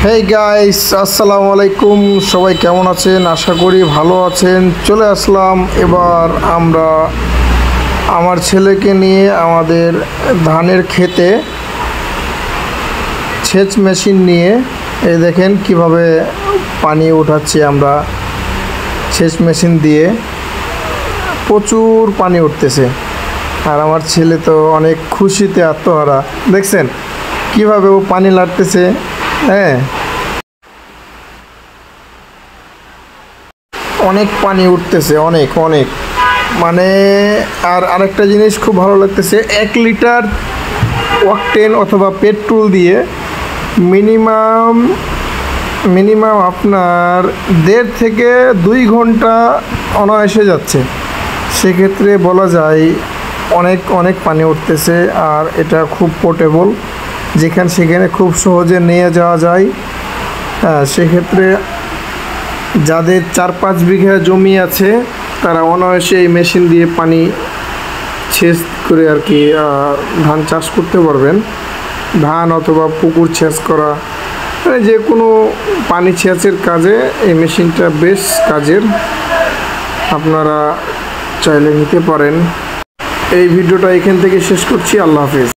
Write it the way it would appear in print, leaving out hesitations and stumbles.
Hey guys, আসসালামু আলাইকুম। সবাই কেমন আছেন? আশা করি ভালো আছেন। চলে আসলাম এবার আমরা আমার ছেলেকে নিয়ে আমাদের ধানের ক্ষেতে সেচ মেশিন নিয়ে। এই দেখেন কিভাবে পানি উঠাচ্ছি আমরা সেচ মেশিন দিয়ে। প্রচুর পানি উঠতেছে আর আমার ছেলে তো অনেক খুশিতে আত্মহারা। দেখছেন কিভাবে ও পানি লাড়তেছে। হ্যাঁ, অনেক পানি উঠতেছে, অনেক অনেক মানে। আর আরেকটা জিনিস খুব ভালো লাগতেছে, 1 লিটার অকটেন অথবা পেট্রোল দিয়ে মিনিমাম মিনিমাম আপনার 1.5 থেকে 2 ঘন্টা অনায়াসে যাচ্ছে। সেক্ষেত্রে বলা যায় অনেক অনেক পানি উঠতেছে। আর এটা খুব পোর্টেবল, যেখানে সেখানে খুব সহজে নিয়ে যাওয়া যায়। হ্যাঁ, সেক্ষেত্রে যাদের 4-5 বিঘা জমি আছে তারা অনায়াসে এই মেশিন দিয়ে পানি সেচ করে আর কি ধান চাষ করতে পারবেন। ধান অথবা পুকুর সেচ করা, মানে যে কোনো পানি সেচের কাজে এই মেশিনটা বেশ কাজের। আপনারা চাইলে নিতে পারেন। এই ভিডিওটা এখান থেকে শেষ করছি। আল্লাহ হাফেজ।